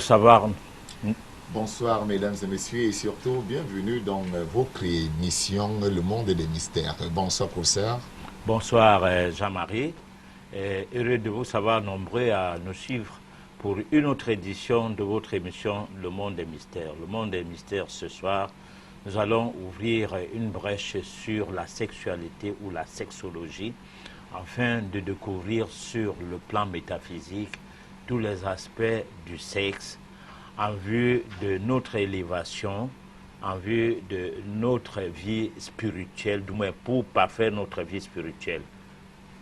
savoir. Bonsoir mesdames et messieurs et surtout bienvenue dans votre émission Le Monde des Mystères. Bonsoir professeur. Bonsoir Jean-Marie. Heureux de vous savoir nombreux à nous suivre pour une autre édition de votre émission Le Monde des Mystères. Le Monde des Mystères ce soir, nous allons ouvrir une brèche sur la sexualité ou la sexologie afin de découvrir sur le plan métaphysique tous les aspects du sexe en vue de notre élévation, en vue de notre vie spirituelle, du moins pour parfaire notre vie spirituelle.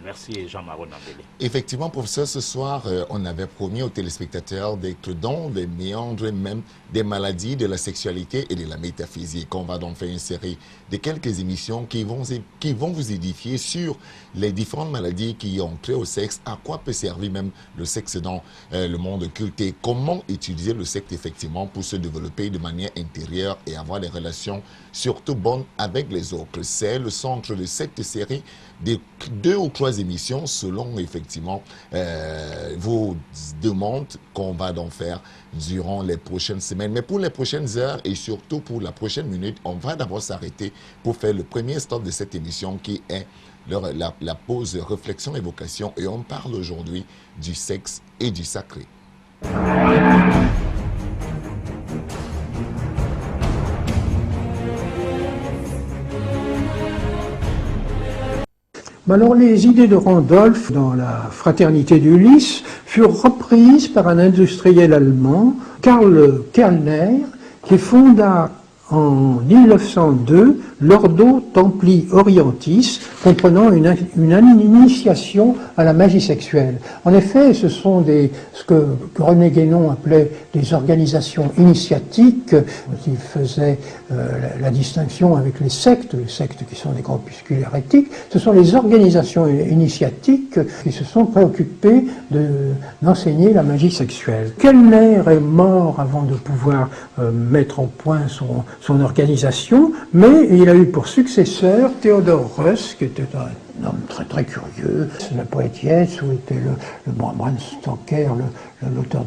Merci Jean-Marie Nambélé. Effectivement, professeur, ce soir, on avait promis aux téléspectateurs d'être dans les méandres même des maladies de la sexualité et de la métaphysique. On va donc faire une série de quelques émissions qui vont vous édifier sur les différentes maladies qui ont trait au sexe, à quoi peut servir même le sexe dans le monde occulté, comment utiliser le sexe effectivement pour se développer de manière intérieure et avoir des relations surtout bonnes avec les autres. C'est le centre de cette série de 2 ou 3 émissions selon effectivement vos demandes qu'on va donc faire durant les prochaines semaines. Mais pour les prochaines heures et surtout pour la prochaine minute, on va d'abord s'arrêter pour faire le premier stop de cette émission qui est la pause réflexion-évocation et on parle aujourd'hui du sexe et du sacré. Alors les idées de Randolph dans la fraternité d'Ulysse furent reprises par un industriel allemand, Karl Kellner, qui fonda en 1902 l'Ordo Templi Orientis, comprenant une initiation à la magie sexuelle. En effet, ce sont ce que René Guénon appelait des organisations initiatiques, qui faisaient la distinction avec les sectes qui sont des groupuscules hérétiques. Ce sont les organisations initiatiques qui se sont préoccupées d'enseigner la magie sexuelle. Kellner est mort avant de pouvoir mettre au point son organisation, mais il a eu pour successeur Theodor Reuss, qui était un homme très très curieux. La poétiesse, où était le Bram Stoker, l'auteur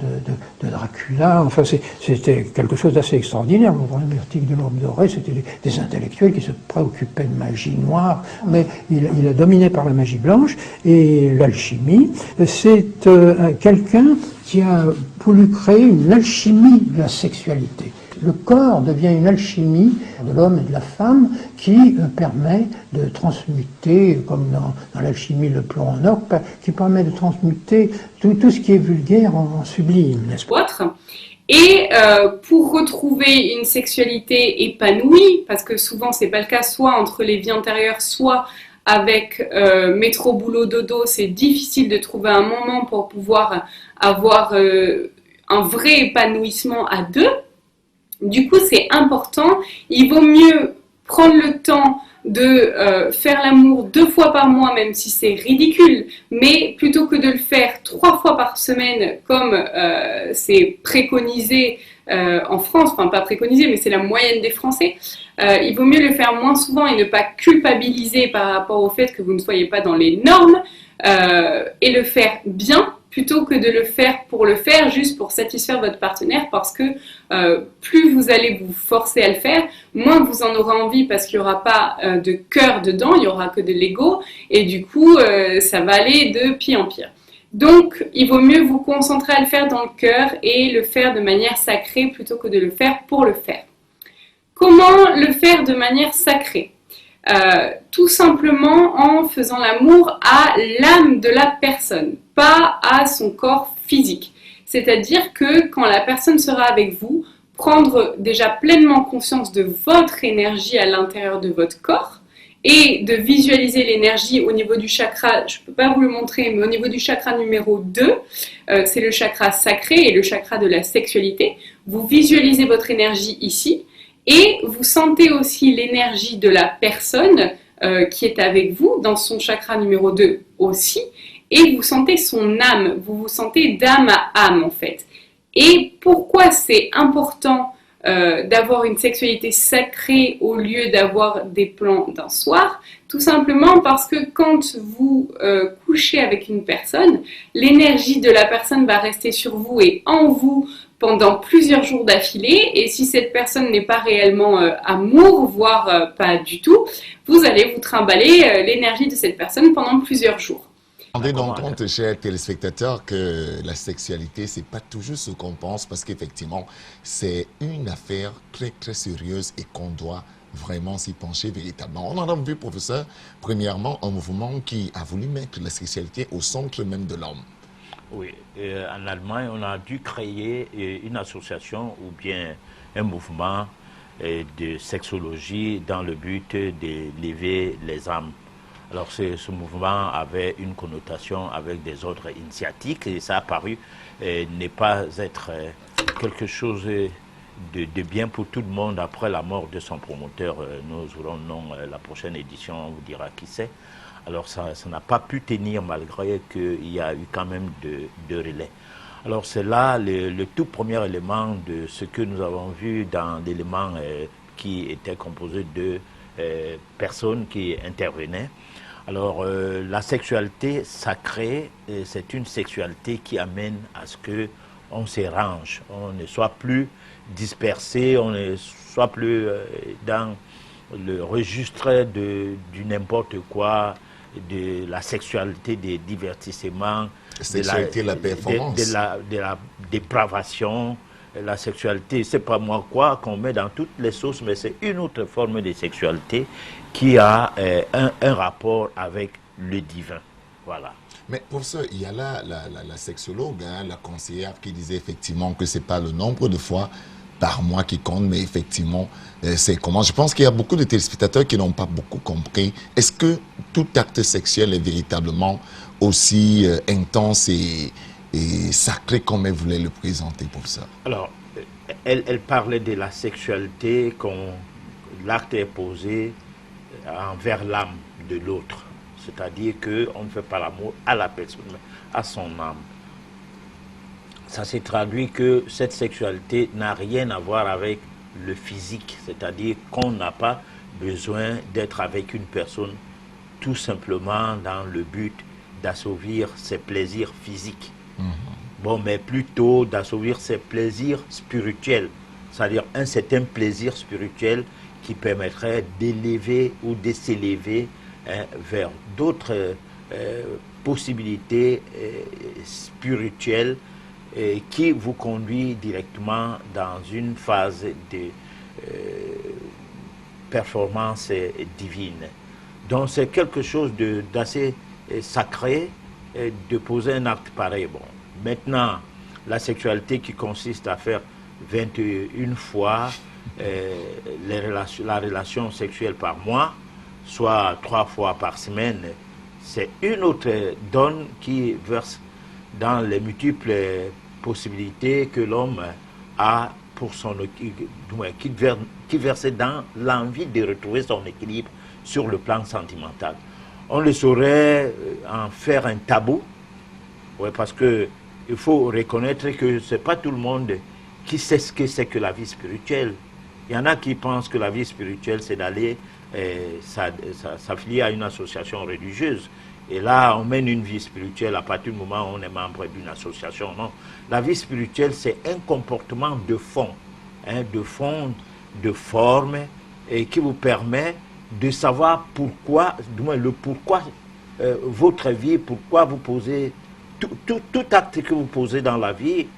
de Dracula. Enfin, c'était quelque chose d'assez extraordinaire. Le premier article de l'Orbe dorée, c'était des intellectuels qui se préoccupaient de magie noire, mais il a dominé par la magie blanche. Et l'alchimie, c'est quelqu'un qui a voulu créer une alchimie de la sexualité. Le corps devient une alchimie de l'homme et de la femme qui permet de transmuter, comme dans l'alchimie le plomb en or, qui permet de transmuter tout ce qui est vulgaire en sublime, n'est-ce pas ? Et pour retrouver une sexualité épanouie, parce que souvent c'est pas le cas, soit entre les vies antérieures, soit avec métro, boulot, dodo, c'est difficile de trouver un moment pour pouvoir avoir un vrai épanouissement à 2. Du coup, c'est important. Il vaut mieux prendre le temps de faire l'amour 2 fois par mois, même si c'est ridicule, mais plutôt que de le faire 3 fois par semaine, comme c'est préconisé en France, enfin pas préconisé, mais c'est la moyenne des Français, il vaut mieux le faire moins souvent et ne pas culpabiliser par rapport au fait que vous ne soyez pas dans les normes, et le faire bien, plutôt que de le faire juste pour satisfaire votre partenaire, parce que plus vous allez vous forcer à le faire, moins vous en aurez envie, parce qu'il n'y aura pas de cœur dedans, il n'y aura que de l'ego, et du coup ça va aller de pire en pire. Donc il vaut mieux vous concentrer à le faire dans le cœur et le faire de manière sacrée plutôt que de le faire pour le faire. Comment le faire de manière sacrée ? Tout simplement en faisant l'amour à l'âme de la personne, pas à son corps physique. C'est-à-dire que quand la personne sera avec vous, prendre déjà pleinement conscience de votre énergie à l'intérieur de votre corps et de visualiser l'énergie au niveau du chakra, je ne peux pas vous le montrer, mais au niveau du chakra numéro 2, c'est le chakra sacré et le chakra de la sexualité. Vous visualisez votre énergie ici. Et vous sentez aussi l'énergie de la personne qui est avec vous, dans son chakra numéro 2 aussi, et vous sentez son âme, vous vous sentez d'âme à âme en fait. Et pourquoi c'est important d'avoir une sexualité sacrée au lieu d'avoir des plans d'un soir? Tout simplement parce que quand vous couchez avec une personne, l'énergie de la personne va rester sur vous et en vous pendant plusieurs jours d'affilée, et si cette personne n'est pas réellement amour, voire pas du tout, vous allez vous trimballer l'énergie de cette personne pendant plusieurs jours. Rendez donc compte, chers téléspectateurs, que la sexualité, c'est pas toujours ce qu'on pense, parce qu'effectivement, c'est une affaire très, très sérieuse et qu'on doit vraiment s'y pencher véritablement. On en a vu, professeur, premièrement, un mouvement qui a voulu mettre la sexualité au centre même de l'homme. Oui, en Allemagne, on a dû créer une association ou bien un mouvement de sexologie dans le but d'élever les âmes. Alors ce mouvement avait une connotation avec des ordres initiatiques et ça a paru ne pas être quelque chose de bien pour tout le monde après la mort de son promoteur. Nous aurons la prochaine édition, on vous dira qui c'est. Alors ça n'a pas pu tenir malgré qu'il y a eu quand même de relais. Alors c'est là le tout premier élément de ce que nous avons vu dans l'élément qui était composé de personnes qui intervenaient. Alors la sexualité sacrée, c'est une sexualité qui amène à ce qu'on se range, on ne soit plus dispersé, on ne soit plus dans le registre du n'importe quoi, de la sexualité, des divertissements, de la performance, de la dépravation. La sexualité, c'est pas moi quoi qu'on met dans toutes les sauces, mais c'est une autre forme de sexualité qui a un rapport avec le divin. Voilà. Mais professeur, il y a là la sexologue, hein, la conseillère qui disait effectivement que c'est pas le nombre de fois par mois qui compte, mais effectivement, c'est comment. Je pense qu'il y a beaucoup de téléspectateurs qui n'ont pas beaucoup compris. Est-ce que tout acte sexuel est véritablement aussi intense et sacré comme elle voulait le présenter, professeur? Alors, elle parlait de la sexualité quand l'acte est posé envers l'âme de l'autre. C'est-à-dire qu'on ne fait pas l'amour à la personne, mais à son âme. Ça s'est traduit que cette sexualité n'a rien à voir avec le physique. C'est-à-dire qu'on n'a pas besoin d'être avec une personne tout simplement dans le but d'assouvir ses plaisirs physiques. Bon, mais plutôt d'assouvir ses plaisirs spirituels. C'est-à-dire un certain plaisir spirituel qui permettrait d'élever ou de s'élever vers d'autres possibilités spirituelles qui vous conduit directement dans une phase de performance divine. Donc c'est quelque chose d'assez sacré de poser un acte pareil. Bon, maintenant, la sexualité qui consiste à faire 21 fois la relation sexuelle par mois, soit 3 fois par semaine, c'est une autre donne qui verse dans les multiples possibilités que l'homme a pour qui verse dans l'envie de retrouver son équilibre sur le plan sentimental. On le saurait en faire un tabou, ouais, parce que il faut reconnaître que ce n'est pas tout le monde qui sait ce que c'est que la vie spirituelle. Il y en a qui pensent que la vie spirituelle, c'est d'aller s'affilier à une association religieuse. Et là, on mène une vie spirituelle à partir du moment où on est membre d'une association. Non, la vie spirituelle, c'est un comportement de fond, de forme, et qui vous permet de savoir pourquoi, du moins le pourquoi votre vie, pourquoi vous posez, tout acte que vous posez dans la vie,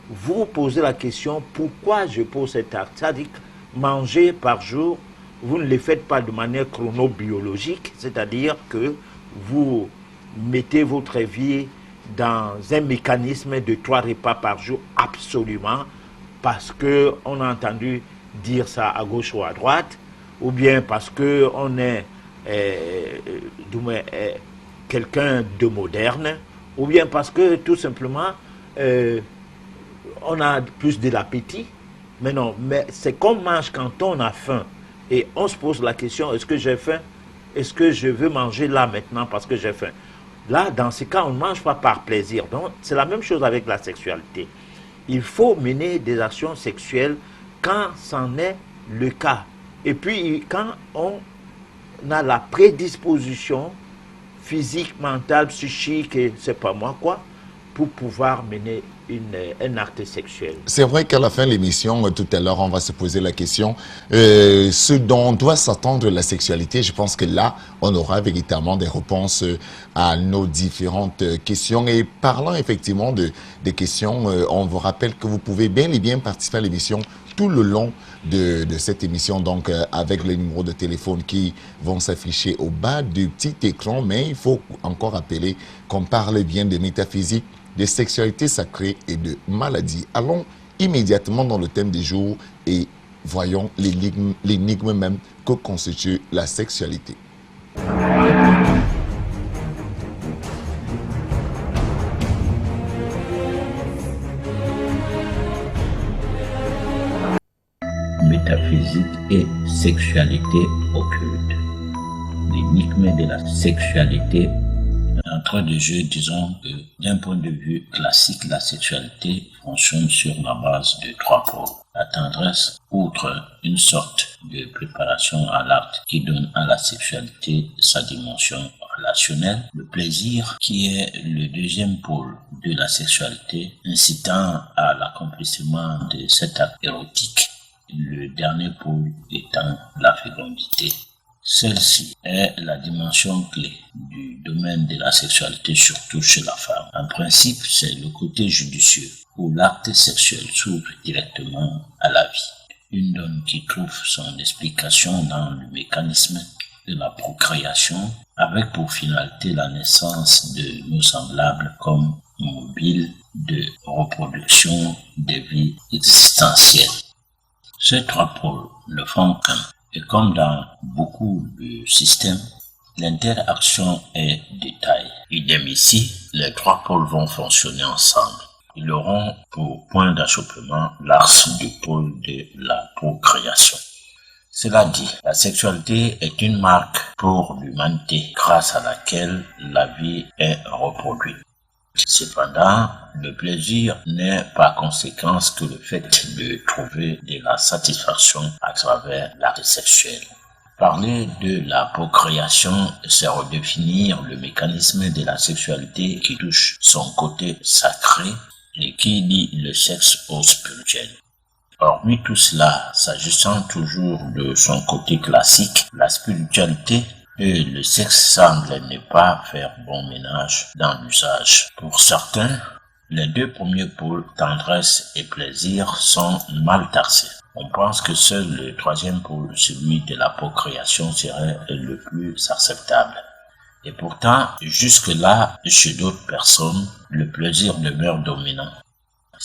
vous vous posez la question, pourquoi je pose cet acte? C'est-à-dire que manger par jour, vous ne le faites pas de manière chronobiologique, c'est-à-dire que vous mettez votre vie dans un mécanisme de 3 repas par jour, absolument, parce qu'on a entendu dire ça à gauche ou à droite, ou bien parce qu'on est quelqu'un de moderne, ou bien parce que tout simplement on a plus de l'appétit. Mais non, mais c'est qu'on mange quand on a faim. Et on se pose la question, est-ce que j'ai faim? Est-ce que je veux manger là maintenant parce que j'ai faim? Là, dans ce cas, on ne mange pas par plaisir. Donc, c'est la même chose avec la sexualité. Il faut mener des actions sexuelles quand c'en est le cas. Et puis, quand on a la prédisposition physique, mentale, psychique, et c'est pas moi quoi, pour pouvoir mener un acte sexuel. C'est vrai qu'à la fin de l'émission, tout à l'heure, on va se poser la question, ce dont doit s'attendre la sexualité. Je pense que là, on aura véritablement des réponses à nos différentes questions. Et parlant effectivement des questions, on vous rappelle que vous pouvez bel et bien participer à l'émission tout le long de cette émission, donc avec les numéros de téléphone qui vont s'afficher au bas du petit écran. Mais il faut encore rappeler qu'on parle bien de métaphysique, de sexualité sacrée et de maladie. Allons immédiatement dans le thème du jour et voyons l'énigme même que constitue la sexualité. Métaphysique et sexualité occulte. L'énigme de la sexualité. Entrée de jeu, disons que d'un point de vue classique, la sexualité fonctionne sur la base de 3 pôles. La tendresse, outre une sorte de préparation à l'acte qui donne à la sexualité sa dimension relationnelle. Le plaisir, qui est le deuxième pôle de la sexualité, incitant à l'accomplissement de cet acte érotique. Le dernier pôle étant la fécondité. Celle-ci est la dimension clé du domaine de la sexualité, surtout chez la femme. En principe, c'est le côté judicieux, où l'acte sexuel s'ouvre directement à la vie. Une donne qui trouve son explication dans le mécanisme de la procréation, avec pour finalité la naissance de nos semblables comme mobile de reproduction des vies existentielles. Ces 3 pôles ne font qu'un. Et comme dans beaucoup de systèmes, l'interaction est de taille. Idem ici, les 3 pôles vont fonctionner ensemble. Ils auront pour point d'achoppement l'axe du pôle de la procréation. Cela dit, la sexualité est une marque pour l'humanité grâce à laquelle la vie est reproduite. Cependant, le plaisir n'est par conséquence que le fait de trouver de la satisfaction à travers l'acte sexuel. Parler de la procréation, c'est redéfinir le mécanisme de la sexualité qui touche son côté sacré et qui lie le sexe au spirituel. Hormis tout cela, s'agissant toujours de son côté classique, la spiritualité et le sexe semblent ne pas faire bon ménage dans l'usage. Pour certains, les 2 premiers pôles, tendresse et plaisir, sont mal taxés. On pense que seul le 3e pôle, celui de la procréation, serait le plus acceptable. Et pourtant, jusque-là, chez d'autres personnes, le plaisir demeure dominant.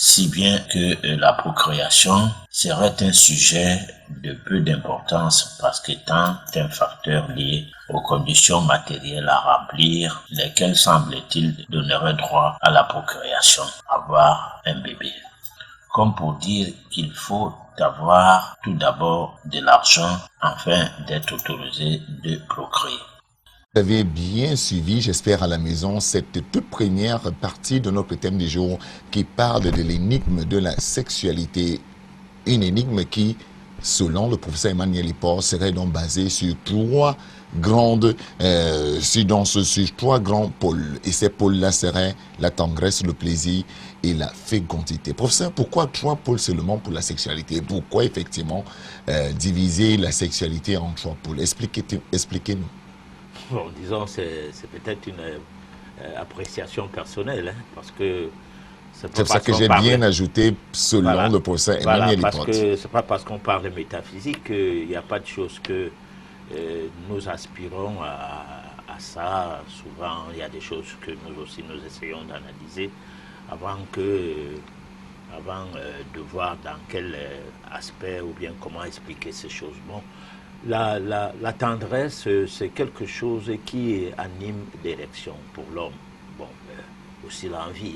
Si bien que la procréation serait un sujet de peu d'importance parce qu'étant un facteur lié aux conditions matérielles à remplir, lesquelles semble-t-il donneraient droit à la procréation, avoir un bébé. Comme pour dire qu'il faut avoir tout d'abord de l'argent afin d'être autorisé de procréer. Vous avez bien suivi, j'espère, à la maison, cette toute première partie de notre thème du jour qui parle de l'énigme de la sexualité. Une énigme qui, selon le professeur Emmanuel Ipor, serait donc basée sur 3 grandes, sur 3 grands pôles. Et ces pôles-là seraient la tendresse, le plaisir et la fécondité. Professeur, pourquoi 3 pôles seulement pour la sexualité? Pourquoi effectivement diviser la sexualité en 3 pôles? Expliquez-nous. Bon, disons, c'est peut-être une appréciation personnelle, hein, parce que c'est pour ça que j'ai bien ajouté selon le professeur Emmanuel Ipor. Parce que c'est pas parce qu'on parle de métaphysique qu'il n'y a pas de chose que nous aspirons à ça. Souvent, il y a des choses que nous aussi nous essayons d'analyser avant de voir dans quel aspect ou bien comment expliquer ces choses. Bon, la tendresse, c'est quelque chose qui anime l'érection pour l'homme. Bon, aussi l'envie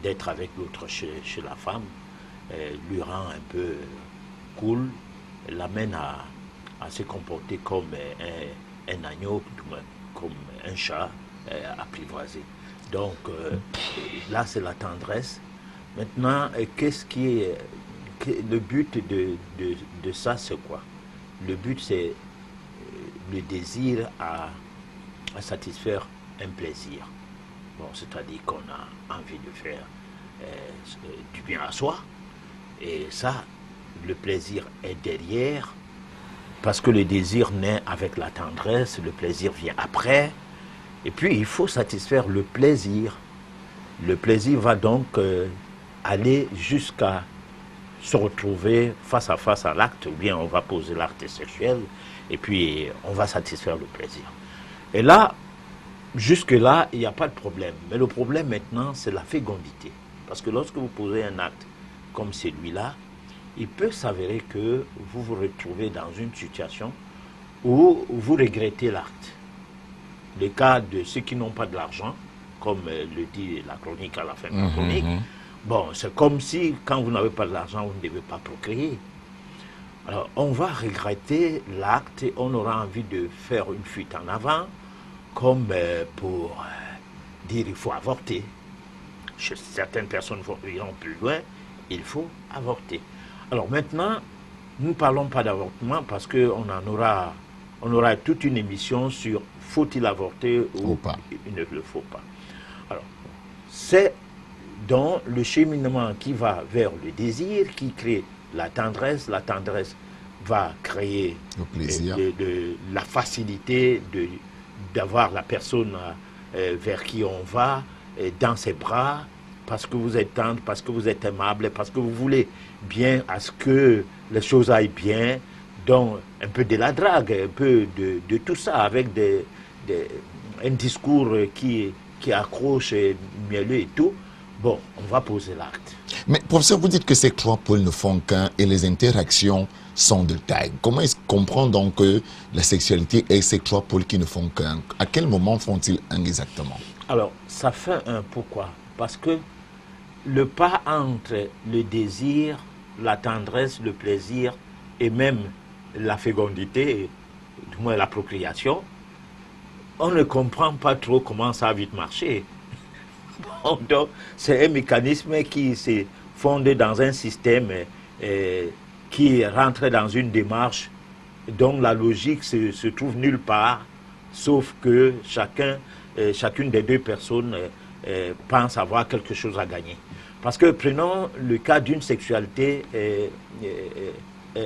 d'être avec l'autre chez la femme lui rend un peu cool, l'amène à se comporter comme un agneau, comme un chat apprivoisé. Donc là, c'est la tendresse. Maintenant, qu'est-ce qui est le but de ça, c'est quoi? Le but, c'est le désir à satisfaire un plaisir. Bon, c'est-à-dire qu'on a envie de faire du bien à soi. Et ça, le plaisir est derrière, parce que le désir naît avec la tendresse, le plaisir vient après. Et puis, il faut satisfaire le plaisir. Le plaisir va donc aller jusqu'à se retrouver face à l'acte, ou bien on va poser l'acte sexuel, et puis on va satisfaire le plaisir. Et là, jusque-là, il n'y a pas de problème. Mais le problème maintenant, c'est la fécondité. Parce que lorsque vous posez un acte comme celui-là, il peut s'avérer que vous vous retrouvez dans une situation où vous regrettez l'acte. Le cas de ceux qui n'ont pas de l'argent, comme le dit la chronique à la fin de la chronique, bon, c'est comme si quand vous n'avez pas de l'argent, vous ne devez pas procréer. Alors, on va regretter l'acte et on aura envie de faire une fuite en avant, comme pour dire il faut avorter. Certaines personnes iront plus loin, il faut avorter. Alors maintenant, nous ne parlons pas d'avortement parce qu'on aura toute une émission sur faut-il avorter ou pas. Il ne le faut pas. Alors, c'est donc le cheminement qui va vers le désir, qui crée la tendresse va créer le plaisir. La facilité d'avoir la personne vers qui on va, dans ses bras, parce que vous êtes tendre, parce que vous êtes aimable, parce que vous voulez bien à ce que les choses aillent bien, donc un peu de la drague, un peu de tout ça, avec un discours qui accroche, mielleux et tout. Bon, on va poser l'acte. Mais professeur, vous dites que ces 3 pôles ne font qu'un et les interactions sont de taille. Comment est-ce qu'on comprend donc que la sexualité et ces 3 pôles qui ne font qu'un? À quel moment font-ils un exactement? Alors, ça fait un pourquoi? Parce que le pas entre le désir, la tendresse, le plaisir et même la fécondité, du moins la procréation, on ne comprend pas trop comment ça a vite marché. Bon, donc, c'est un mécanisme qui s'est fondé dans un système qui rentre dans une démarche dont la logique se trouve nulle part, sauf que chacune des 2 personnes pense avoir quelque chose à gagner. Parce que prenons le cas d'une sexualité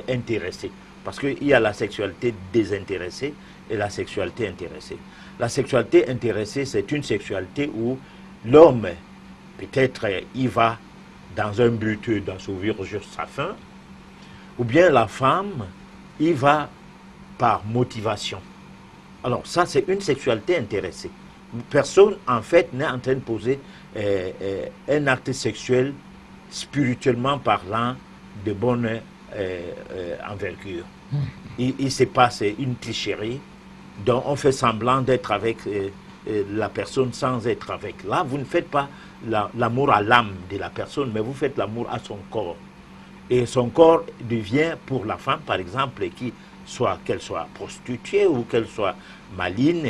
intéressée. Parce qu'il y a la sexualité désintéressée et la sexualité intéressée. La sexualité intéressée, c'est une sexualité où l'homme, peut-être, il va dans un but d'assouvir juste sa faim, ou bien la femme, il va par motivation. Alors ça, c'est une sexualité intéressée. Personne, en fait, n'est en train de poser un acte sexuel, spirituellement parlant, de bonne envergure. Il se passe une tricherie, dont on fait semblant d'être avec la personne sans être avec. Là, vous ne faites pas l'amour à l'âme de la personne, mais vous faites l'amour à son corps. Et son corps devient, pour la femme, par exemple, qu'elle soit prostituée ou qu'elle soit maligne,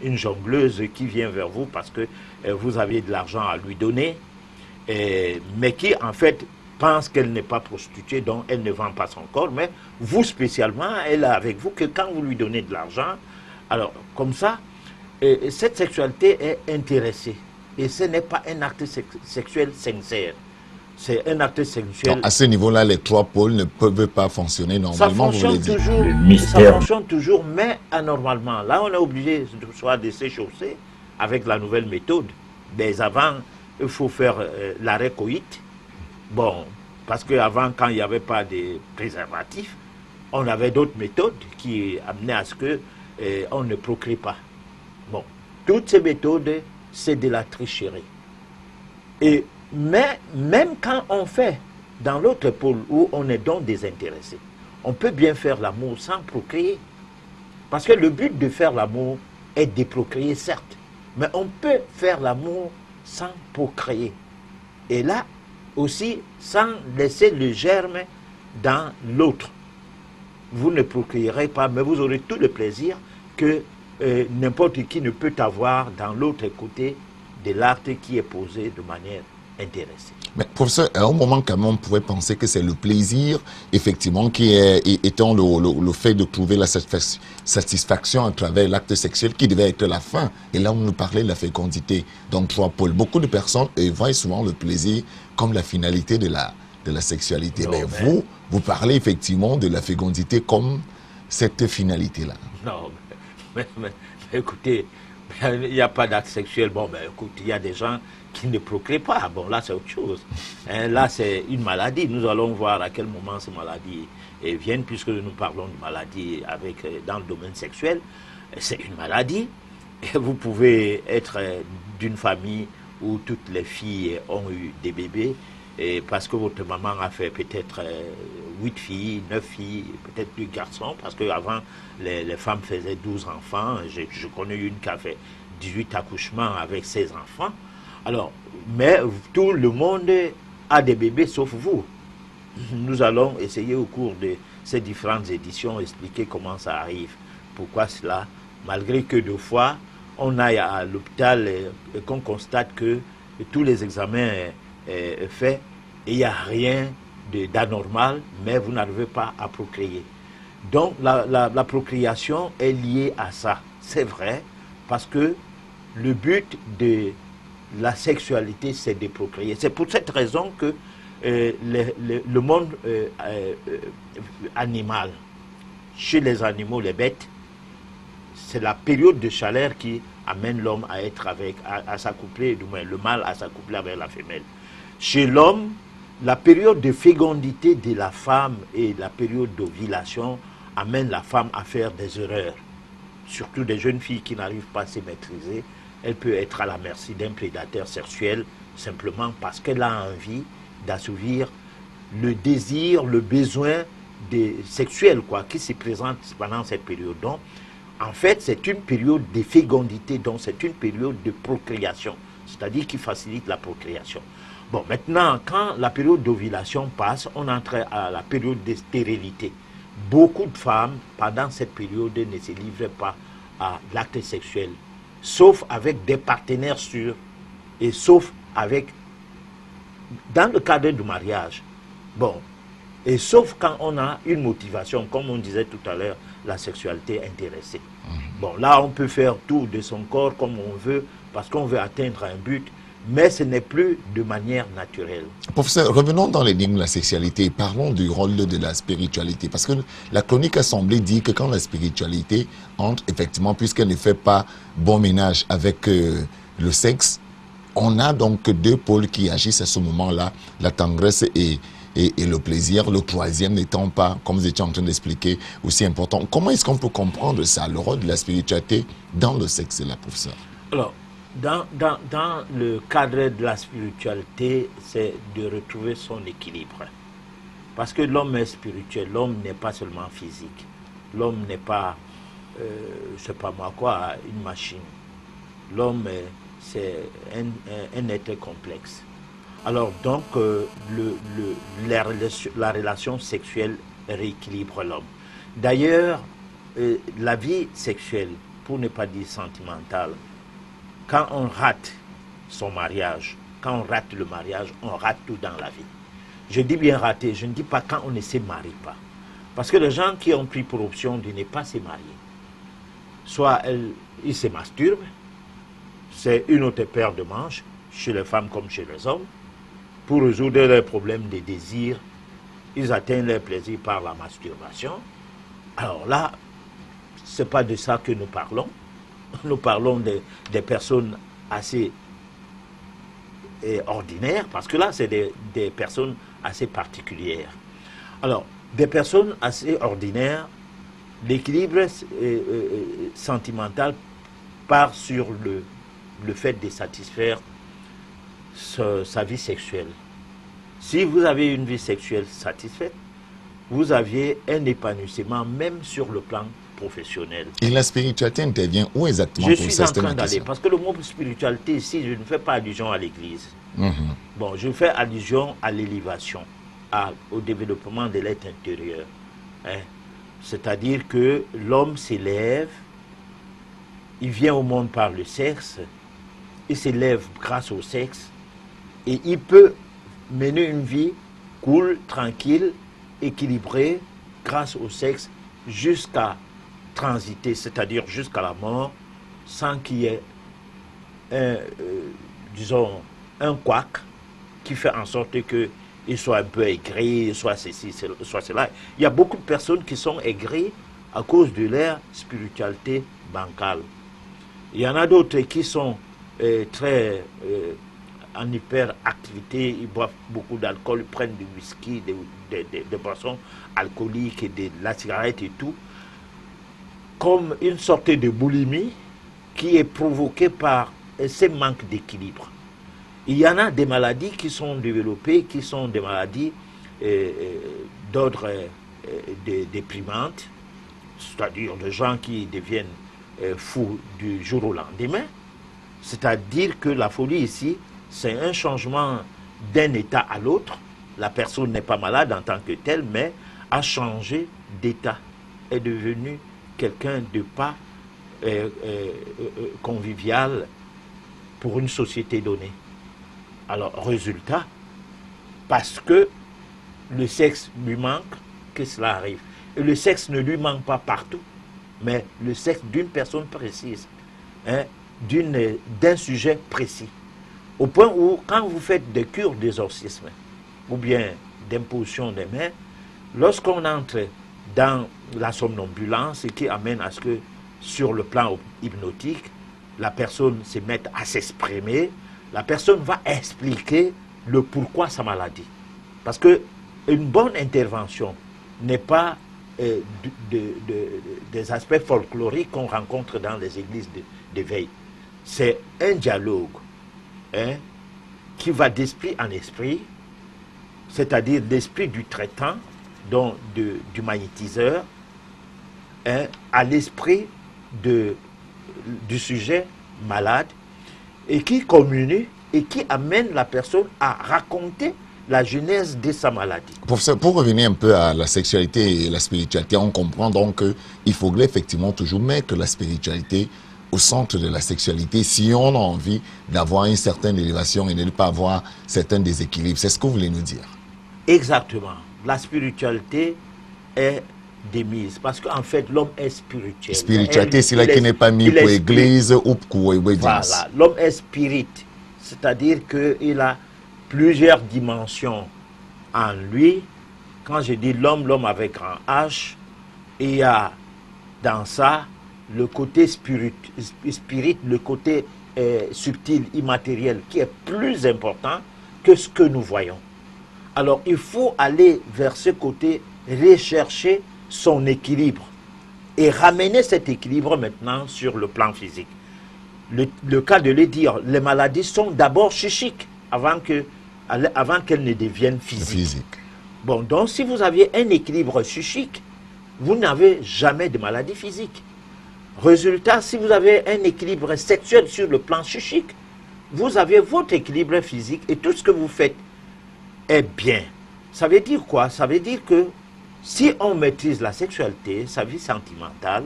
une jongleuse qui vient vers vous parce que vous avez de l'argent à lui donner, mais qui, en fait, pense qu'elle n'est pas prostituée, donc elle ne vend pas son corps, mais vous spécialement, elle est avec vous que quand vous lui donnez de l'argent, alors comme ça, cette sexualité est intéressée. Et ce n'est pas un acte sexuel sincère. C'est un acte sexuel. Donc, à ce niveau-là, les 3 pôles ne peuvent pas fonctionner normalement, vous voulez dire. Ça fonctionne toujours, mais anormalement. Là, on est obligé soit de s'échauffer avec la nouvelle méthode. Mais avant, il faut faire l'arrêt coït. Bon, parce qu'avant, quand il n'y avait pas de préservatifs, on avait d'autres méthodes qui amenaient à ce qu'on ne procrée pas. Bon, toutes ces méthodes, c'est de la tricherie. Mais même quand on fait dans l'autre pôle où on est donc désintéressé, on peut bien faire l'amour sans procréer. Parce que le but de faire l'amour est de procréer, certes, mais on peut faire l'amour sans procréer. Et là aussi, sans laisser le germe dans l'autre. Vous ne procréerez pas, mais vous aurez tout le plaisir que n'importe qui ne peut avoir dans l'autre côté de l'acte qui est posé de manière intéressé. Mais professeur, à un moment quand même, on pourrait penser que c'est le plaisir, effectivement, qui est étant le fait de trouver la satisfaction à travers l'acte sexuel qui devait être la fin. Et là, on nous parlait de la fécondité. Donc, 3 pôles. Beaucoup de personnes voient souvent le plaisir comme la finalité de la sexualité. Non, mais vous parlez effectivement de la fécondité comme cette finalité-là. Non, mais écoutez, il n'y a pas d'acte sexuel. Bon, ben écoute, il y a des gens qui ne procréent pas. Bon, là, c'est autre chose. Hein, là, c'est une maladie. Nous allons voir à quel moment ces maladies viennent, puisque nous parlons de maladies dans le domaine sexuel. C'est une maladie. Et vous pouvez être d'une famille où toutes les filles ont eu des bébés, et parce que votre maman a fait peut-être 8 filles, 9 filles, peut-être 2 garçons, parce qu'avant, les femmes faisaient 12 enfants. Je connais une qui a fait 18 accouchements avec 16 enfants. Alors, mais tout le monde a des bébés sauf vous. Nous allons essayer au cours de ces différentes éditions expliquer comment ça arrive, pourquoi cela, malgré que 2 fois on aille à l'hôpital et qu'on constate que tous les examens faits et il n'y a rien d'anormal, mais vous n'arrivez pas à procréer. Donc la procréation est liée à ça, c'est vrai, parce que le but de la sexualité, c'est de procréer. C'est pour cette raison que le monde animal, chez les animaux, les bêtes, c'est la période de chaleur qui amène l'homme à être à s'accoupler, du moins le mâle à s'accoupler avec la femelle. Chez l'homme, la période de fécondité de la femme et la période d'ovulation amène la femme à faire des erreurs. Surtout des jeunes filles qui n'arrivent pas à se maîtriser. Elle peut être à la merci d'un prédateur sexuel simplement parce qu'elle a envie d'assouvir le désir, le besoin sexuel qui se présente pendant cette période. Donc, en fait, c'est une période de fécondité, donc c'est une période de procréation, c'est-à-dire qui facilite la procréation. Bon, maintenant, quand la période d'ovulation passe, on entre à la période de stérilité. Beaucoup de femmes, pendant cette période, ne se livrent pas à l'acte sexuel, sauf avec des partenaires sûrs et sauf dans le cadre du mariage. Bon, et sauf quand on a une motivation, comme on disait tout à l'heure, la sexualité intéressée. Bon, là, on peut faire tout de son corps comme on veut, parce qu'on veut atteindre un but, mais ce n'est plus de manière naturelle. Professeur, revenons dans l'énigme de la sexualité. Parlons du rôle de la spiritualité. Parce que la chronique Assemblée dit que quand la spiritualité entre, effectivement, puisqu'elle ne fait pas bon ménage avec le sexe, on a donc 2 pôles qui agissent à ce moment-là, la tendresse et le plaisir, le troisième n'étant pas, comme vous étiez en train d'expliquer, aussi important. Comment est-ce qu'on peut comprendre ça, le rôle de la spiritualité dans le sexe, là, professeur? Alors, dans le cadre de la spiritualité, c'est de retrouver son équilibre. Parce que l'homme est spirituel, l'homme n'est pas seulement physique. L'homme n'est pas, je ne sais pas moi quoi, une machine. L'homme, c'est un être complexe. Alors donc, la relation sexuelle rééquilibre l'homme. D'ailleurs, la vie sexuelle, pour ne pas dire sentimentale, quand on rate son mariage, quand on rate le mariage, on rate tout dans la vie. Je dis bien rater, je ne dis pas quand on ne se marie pas. Parce que les gens qui ont pris pour option de ne pas se marier, soit ils se masturbent, c'est une autre paire de manches, chez les femmes comme chez les hommes, pour résoudre leurs problèmes de désir, ils atteignent leur plaisir par la masturbation. Alors là, ce n'est pas de ça que nous parlons. Nous parlons des personnes assez ordinaires, parce que là, c'est des personnes assez particulières. Alors, des personnes assez ordinaires, l'équilibre sentimental part sur le fait de satisfaire sa vie sexuelle. Si vous avez une vie sexuelle satisfaite, vous aviez un épanouissement même sur le plan professionnel. Et la spiritualité intervient où exactement? Je suis en train d'aller, parce que le mot spiritualité ici, je ne fais pas allusion à l'église. Bon, je fais allusion à l'élévation, au développement de l'être intérieur. Hein? C'est-à-dire que l'homme s'élève, il vient au monde par le sexe, il s'élève grâce au sexe, Et il peut mener une vie cool, tranquille, équilibrée, grâce au sexe, jusqu'à transiter, c'est-à-dire jusqu'à la mort, sans qu'il y ait disons, un couac qui fait en sorte qu'il soit un peu aigri, soit ceci, soit cela. Il y a beaucoup de personnes qui sont aigries à cause de leur spiritualité bancale. Il y en a d'autres qui sont très en hyperactivité, ils boivent beaucoup d'alcool, ils prennent du whisky, des boissons alcooliques, et de la cigarette et tout, comme une sorte de boulimie qui est provoquée par ces manques d'équilibre. Il y en a des maladies qui sont développées, qui sont des maladies d'ordre déprimantes, c'est-à-dire de gens qui deviennent fous du jour au lendemain. C'est-à-dire que la folie ici, c'est un changement d'un état à l'autre. La personne n'est pas malade en tant que telle, mais a changé d'état, est devenue quelqu'un de pas convivial pour une société donnée. Alors, résultat, parce que le sexe lui manque, que cela arrive. Et le sexe ne lui manque pas partout, mais le sexe d'une personne précise, hein, d'un sujet précis. Au point où, quand vous faites des cures d'exorcisme, ou bien d'imposition des mains, lorsqu'on entre dans la somnambulance, ce qui amène à ce que, sur le plan hypnotique, la personne se mette à s'exprimer, la personne va expliquer le pourquoi sa maladie. Parce que une bonne intervention n'est pas des aspects folkloriques qu'on rencontre dans les églises d'éveil. C'est un dialogue, hein, qui va d'esprit en esprit, c'est-à-dire l'esprit du traitant, donc du magnétiseur, hein, à l'esprit du sujet malade, et qui communique et qui amène la personne à raconter la genèse de sa maladie. Professeur, pour revenir un peu à la sexualité et la spiritualité, on comprend donc qu'il faudrait effectivement toujours mettre la spiritualité au centre de la sexualité si on a envie d'avoir une certaine élévation et de ne pas avoir certains déséquilibres. C'est ce que vous voulez nous dire? Exactement. La spiritualité est démise parce qu'en fait l'homme est spirituel. Spiritualité, c'est là qui n'est pas mis pour l'église ou pour l'église. Voilà, l'homme est spirit, c'est-à-dire qu'il a plusieurs dimensions en lui. Quand je dis l'homme avec un H, il y a dans ça le côté spirit, le côté subtil, immatériel, qui est plus important que ce que nous voyons. Alors il faut aller vers ce côté, rechercher son équilibre et ramener cet équilibre maintenant sur le plan physique. Le cas de le dire, les maladies sont d'abord psychiques avant qu'elles ne deviennent physiques. Bon, donc si vous aviez un équilibre psychique, vous n'avez jamais de maladie physique. Résultat, si vous avez un équilibre sexuel sur le plan psychique, vous avez votre équilibre physique et tout ce que vous faites est bien. Ça veut dire quoi? Ça veut dire que si on maîtrise la sexualité, sa vie sentimentale,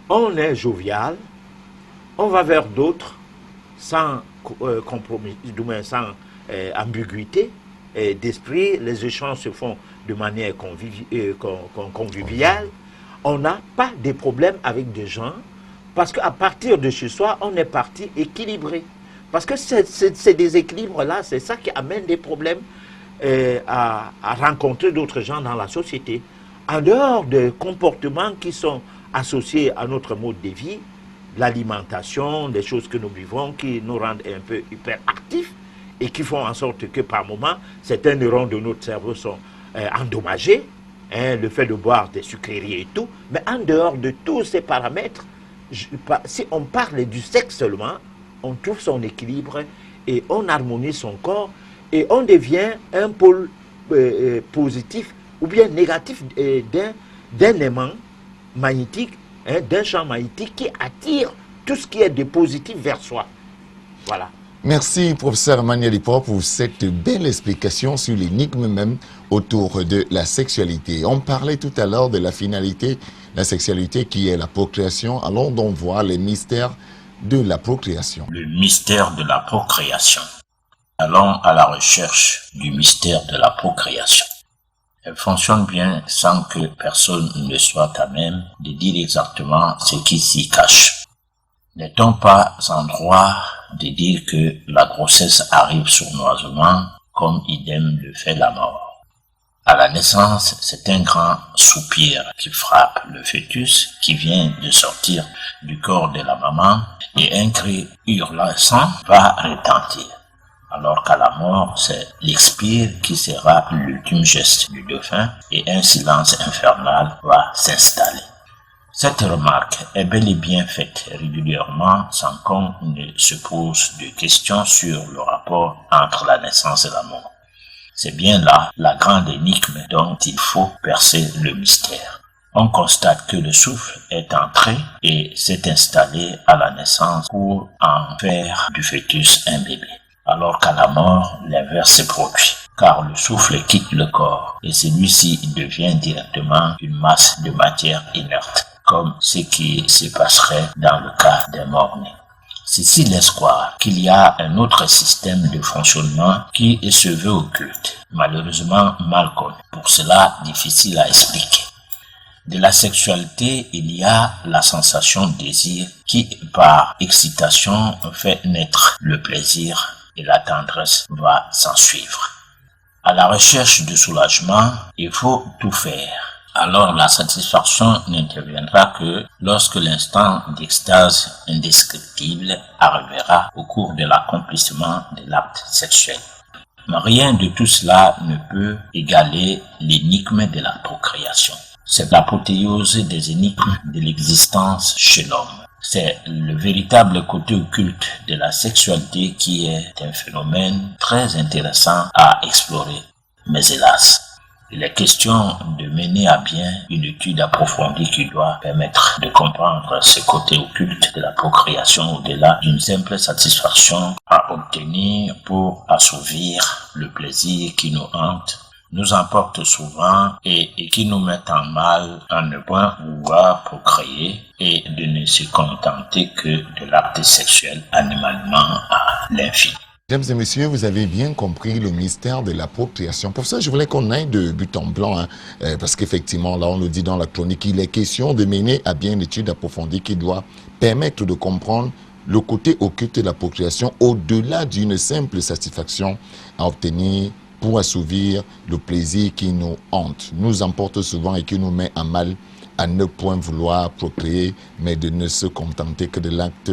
on est jovial, on va vers d'autres sans compromis, du moins sans ambiguïté d'esprit, les échanges se font de manière conviviale, on n'a pas de problème avec des gens, parce qu'à partir de chez soi, on est parti équilibré. Parce que ces déséquilibres-là, c'est ça qui amène des problèmes à rencontrer d'autres gens dans la société. En dehors des comportements qui sont associés à notre mode de vie, l'alimentation, les choses que nous vivons, qui nous rendent un peu hyperactifs et qui font en sorte que par moment, certains neurones de notre cerveau sont endommagés, hein, le fait de boire des sucreries et tout. Mais en dehors de tous ces paramètres, si on parle du sexe seulement, on trouve son équilibre et on harmonise son corps et on devient un pôle positif ou bien négatif d'un aimant magnétique, hein, d'un champ magnétique qui attire tout ce qui est de positif vers soi. Voilà. Merci, professeur Emmanuel Ipor, pour cette belle explication sur l'énigme même autour de la sexualité. On parlait tout à l'heure de la finalité, la sexualité qui est la procréation. Allons donc voir les mystères de la procréation. Le mystère de la procréation. allons à la recherche du mystère de la procréation. Elle fonctionne bien sans que personne ne soit à même de dire exactement ce qui s'y cache. N'est-on pas en droit de dire que la grossesse arrive sournoisement, comme idem le fait la mort? À la naissance, c'est un grand soupir qui frappe le fœtus qui vient de sortir du corps de la maman et un cri hurlant va retentir. Alors qu'à la mort, c'est l'expire qui sera l'ultime geste du dauphin et un silence infernal va s'installer. Cette remarque est bel et bien faite régulièrement sans qu'on ne se pose de questions sur le rapport entre la naissance et la mort. C'est bien là la grande énigme dont il faut percer le mystère. On constate que le souffle est entré et s'est installé à la naissance pour en faire du fœtus un bébé. Alors qu'à la mort, l'inverse se produit, car le souffle quitte le corps et celui-ci devient directement une masse de matière inerte, comme ce qui se passerait dans le cas d'un mort-né. Ceci laisse croire qu'il y a un autre système de fonctionnement qui se veut occulte, malheureusement mal connu, pour cela difficile à expliquer. De la sexualité, il y a la sensation de désir qui, par excitation, fait naître le plaisir et la tendresse va s'en suivre. À la recherche de soulagement, il faut tout faire. Alors la satisfaction n'interviendra que lorsque l'instant d'extase indescriptible arrivera au cours de l'accomplissement de l'acte sexuel. Mais rien de tout cela ne peut égaler l'énigme de la procréation. C'est l'apothéose des énigmes de l'existence chez l'homme. C'est le véritable côté occulte de la sexualité qui est un phénomène très intéressant à explorer. Mais hélas, il est question de mener à bien une étude approfondie qui doit permettre de comprendre ce côté occulte de la procréation au-delà d'une simple satisfaction à obtenir pour assouvir le plaisir qui nous hante, nous emporte souvent et qui nous met en mal à ne point vouloir procréer et de ne se contenter que de l'acte sexuel animalement à l'infini. Mesdames et messieurs, vous avez bien compris le mystère de l'appropriation. Pour ça, je voulais qu'on aille de but en blanc, parce qu'effectivement, là, on nous dit dans la chronique, il est question de mener à bien une étude approfondie qui doit permettre de comprendre le côté occulte de la procréation au-delà d'une simple satisfaction à obtenir pour assouvir le plaisir qui nous hante, nous emporte souvent et qui nous met à mal à ne point vouloir procréer, mais de ne se contenter que de l'acte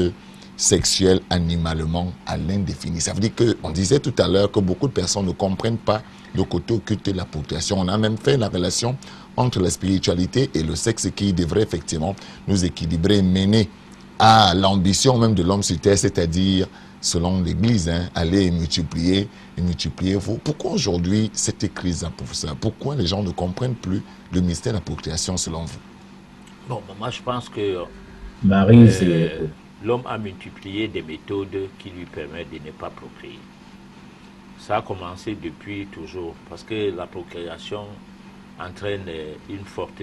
sexuel animalement à l'indéfini. Ça veut dire qu'on disait tout à l'heure que beaucoup de personnes ne comprennent pas le côté occulte de la procréation. On a même fait la relation entre la spiritualité et le sexe qui devrait effectivement nous équilibrer, mener à l'ambition même de l'homme sur terre, c'est-à-dire, selon l'Église, aller et multiplier vous. Pourquoi aujourd'hui cette crise, professeur? Pourquoi les gens ne comprennent plus le mystère de la procréation selon vous? Bon, moi je pense que l'homme a multiplié des méthodes qui lui permettent de ne pas procréer. Ça a commencé depuis toujours, parce que la procréation entraîne une forte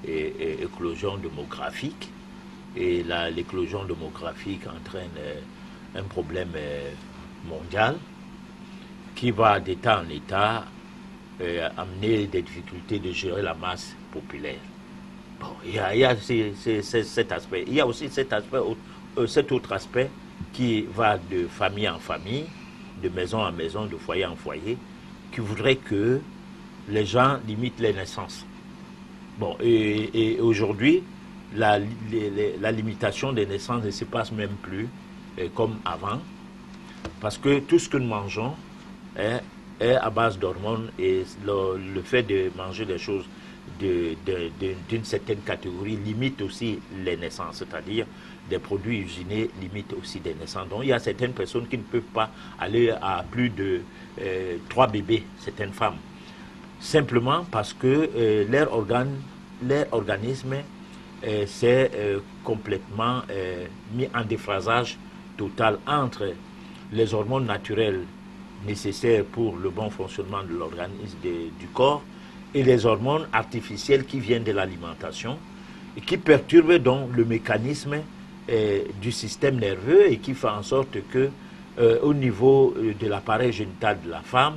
éclosion démographique, et l'éclosion démographique entraîne un problème mondial qui va d'état en état amener des difficultés de gérer la masse populaire. Bon, il y a cet aspect. Il y a aussi cet autre aspect qui va de famille en famille, de maison en maison, de foyer en foyer, qui voudrait que les gens limitent les naissances. Bon, et aujourd'hui, la limitation des naissances ne se passe même plus comme avant, parce que tout ce que nous mangeons est à base d'hormones, et le fait de manger des choses d'une certaine catégorie limite aussi les naissances, c'est-à-dire des produits usinés limitent aussi des naissances. Donc il y a certaines personnes qui ne peuvent pas aller à plus de 3 bébés, certaines femmes, simplement parce que leur organisme s'est complètement mis en déphasage total entre les hormones naturelles nécessaires pour le bon fonctionnement de l'organisme du corps et les hormones artificielles qui viennent de l'alimentation et qui perturbent donc le mécanisme du système nerveux et qui fait en sorte que au niveau de l'appareil génital de la femme,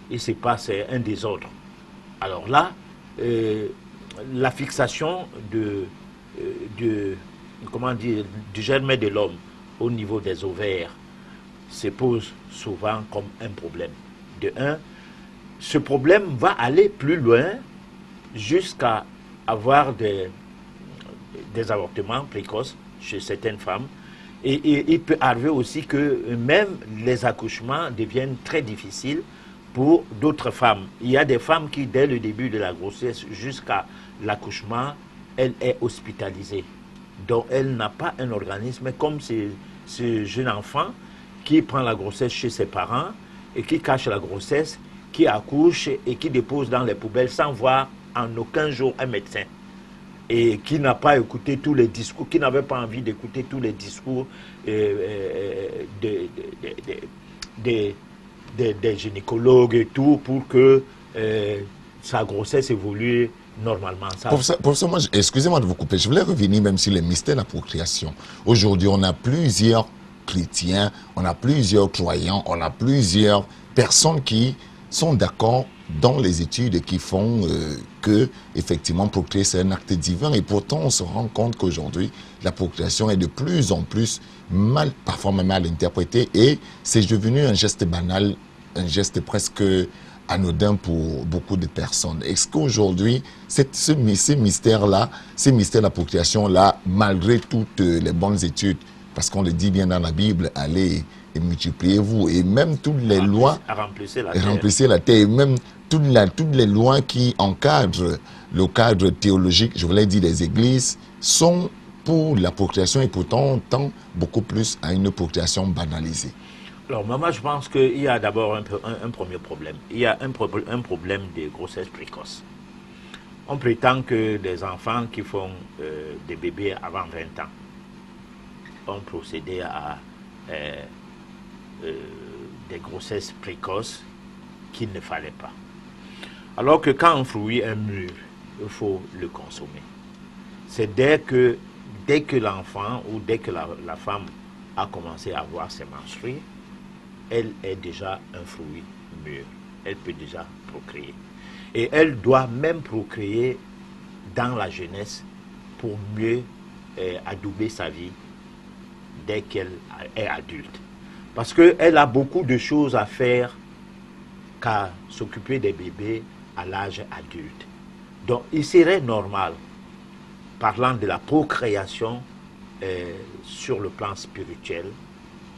il se passe un désordre. Alors là, la fixation comment dire, du germe de l'homme au niveau des ovaires se pose souvent comme un problème. De un, ce problème va aller plus loin jusqu'à avoir des avortements précoces chez certaines femmes. Et il peut arriver aussi que même les accouchements deviennent très difficiles pour d'autres femmes. Il y a des femmes qui, dès le début de la grossesse jusqu'à l'accouchement, elle est hospitalisée. Donc elle n'a pas un organisme comme ce jeune enfant qui prend la grossesse chez ses parents et qui cache la grossesse, qui accouche et qui dépose dans les poubelles sans voir en aucun jour un médecin. Et qui n'a pas écouté tous les discours, qui n'avait pas envie d'écouter tous les discours des gynécologues et tout pour que sa grossesse évolue normalement. Professeur, excusez-moi de vous couper, je voulais revenir même sur les mystères de la procréation. Aujourd'hui, on a plusieurs chrétiens, on a plusieurs croyants, on a plusieurs personnes qui sont d'accord dans les études qui font que, effectivement, procréer, c'est un acte divin. Et pourtant, on se rend compte qu'aujourd'hui, la procréation est de plus en plus parfois même mal interprétée. Et c'est devenu un geste banal, un geste presque anodin pour beaucoup de personnes. Est-ce qu'aujourd'hui, ces mystères-là, ces mystères de la procréation-là, malgré toutes les bonnes études, parce qu'on le dit bien dans la Bible, allez et multipliez-vous, et même toutes les lois, remplissez la terre, et même toutes les lois qui encadrent le cadre théologique, je voulais dire des églises, sont pour la procréation et pourtant on tend beaucoup plus à une procréation banalisée. Alors moi je pense qu'il y a d'abord un premier problème. Il y a un problème de grossesse précoce. On prétend que des enfants qui font des bébés avant 20 ans ont procédé à des grossesses précoces qu'il ne fallait pas. Alors que quand un fruit est mûr, il faut le consommer. C'est dès que l'enfant ou dès que la femme a commencé à avoir ses menstrues, elle est déjà un fruit mûr. Elle peut déjà procréer. Et elle doit même procréer dans la jeunesse pour mieux adouber sa vie dès qu'elle est adulte. Parce qu'elle a beaucoup de choses à faire qu'à s'occuper des bébés à l'âge adulte. Donc il serait normal, parlant de la procréation sur le plan spirituel,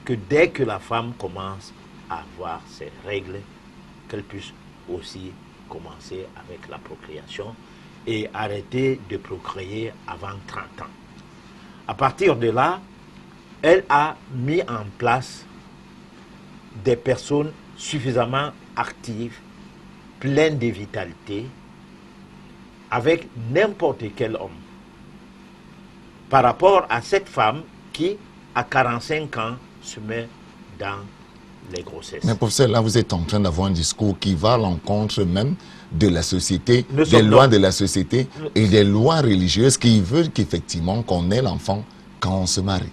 que dès que la femme commence à avoir ses règles, qu'elle puisse aussi commencer avec la procréation et arrêter de procréer avant 30 ans. À partir de là, elle a mis en place des personnes suffisamment actives, pleines de vitalité, avec n'importe quel homme. Par rapport à cette femme qui, à 45 ans, se met dans les grossesses. Mais professeur, là vous êtes en train d'avoir un discours qui va à l'encontre même de la société, des lois de la société et des lois religieuses qui veulent qu'effectivement qu'on ait l'enfant quand on se marie.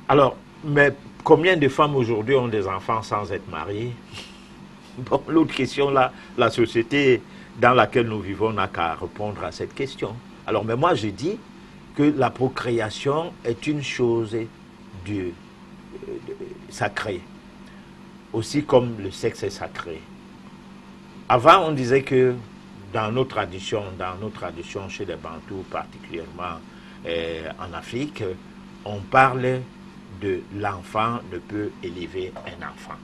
Alors, mais combien de femmes aujourd'hui ont des enfants sans être mariées? Bon, l'autre question là, la société dans laquelle nous vivons n'a qu'à répondre à cette question. Alors, mais moi je dis que la procréation est une chose sacrée, aussi comme le sexe est sacré. Avant, on disait que dans nos traditions chez les Bantous, particulièrement en Afrique, on parle de l'enfant ne peut élever un enfant.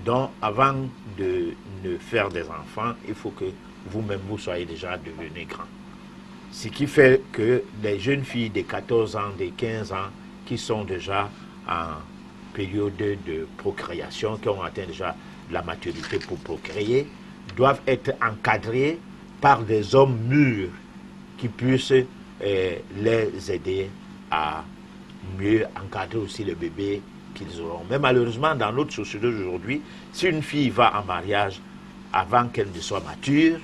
Donc, avant de ne faire des enfants, il faut que vous-même vous soyez déjà devenus grands. Ce qui fait que les jeunes filles de 14 ans, de 15 ans, qui sont déjà en période de procréation, qui ont atteint déjà la maturité pour procréer, doivent être encadrées par des hommes mûrs qui puissent les aider à mieux encadrer aussi le bébé qu'ils auront. Mais malheureusement, dans notre société d'aujourd'hui, si une fille va en mariage avant qu'elle ne soit mature,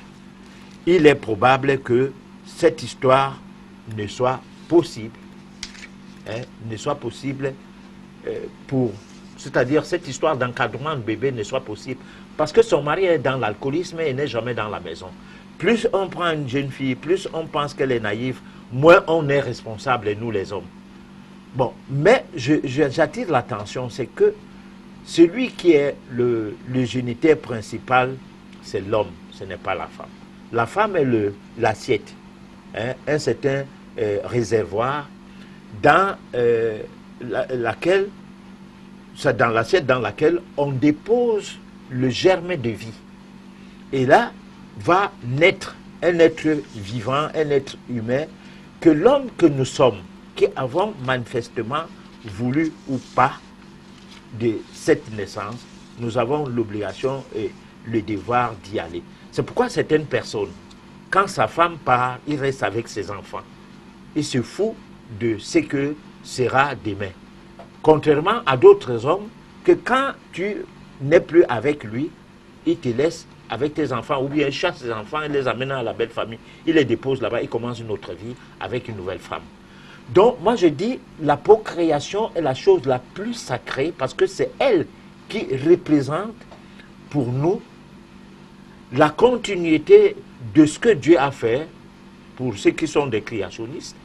il est probable que cette histoire ne soit possible, pour c'est-à-dire cette histoire d'encadrement de bébé ne soit possible. Parce que son mari est dans l'alcoolisme et n'est jamais dans la maison. Plus on prend une jeune fille, plus on pense qu'elle est naïve, moins on est responsable, nous les hommes. Bon, mais j'attire l'attention, c'est que celui qui est le géniteur principal, c'est l'homme, ce n'est pas la femme. La femme est l'assiette, hein, un certain réservoir dans laquelle, c'est dans l'assiette dans laquelle on dépose le germe de vie. Et là va naître un être vivant, un être humain, que l'homme que nous sommes, qui avons manifestement voulu ou pas de cette naissance, nous avons l'obligation et le devoir d'y aller. C'est pourquoi certaines personnes, quand sa femme part, il reste avec ses enfants. Il se fout de ce que sera demain. Contrairement à d'autres hommes, que quand tu n'es plus avec lui, il te laisse avec tes enfants, ou bien il chasse ses enfants, il les amène à la belle famille, il les dépose là-bas, il commence une autre vie avec une nouvelle femme. Donc, moi je dis, la procréation est la chose la plus sacrée parce que c'est elle qui représente pour nous la continuité de ce que Dieu a fait pour ceux qui sont des créationnistes,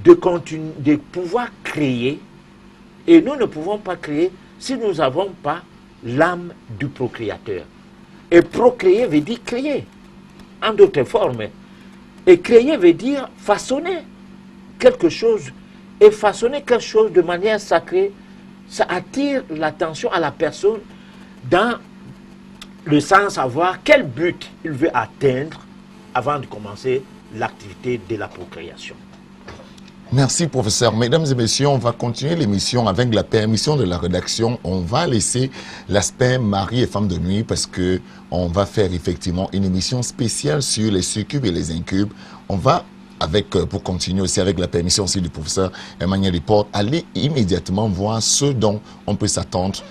de pouvoir créer. Et nous ne pouvons pas créer si nous n'avons pas l'âme du procréateur. Et procréer veut dire créer, en d'autres formes. Et créer veut dire façonner quelque chose. Et façonner quelque chose de manière sacrée, ça attire l'attention à la personne dans le sens à voir quel but il veut atteindre avant de commencer l'activité de la procréation. Merci, professeur. Mesdames et messieurs, on va continuer l'émission avec la permission de la rédaction. On va laisser l'aspect mari et femme de nuit parce que on va faire effectivement une émission spéciale sur les succubes et les incubes. On va, pour continuer aussi avec la permission aussi du professeur Emmanuel Desportes, aller immédiatement voir ce dont on peut s'attendre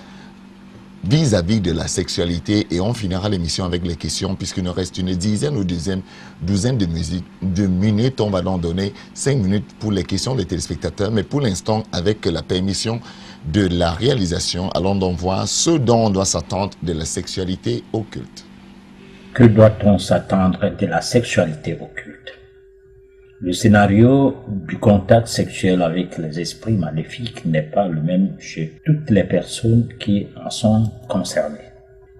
vis-à-vis de la sexualité et on finira l'émission avec les questions puisqu'il nous reste une dizaine ou douzaine de minutes. On va donc donner 5 minutes pour les questions des téléspectateurs, mais pour l'instant, avec la permission de la réalisation, allons donc voir ce dont on doit s'attendre de la sexualité occulte. Que doit-on s'attendre de la sexualité occulte? Le scénario du contact sexuel avec les esprits maléfiques n'est pas le même chez toutes les personnes qui en sont concernées.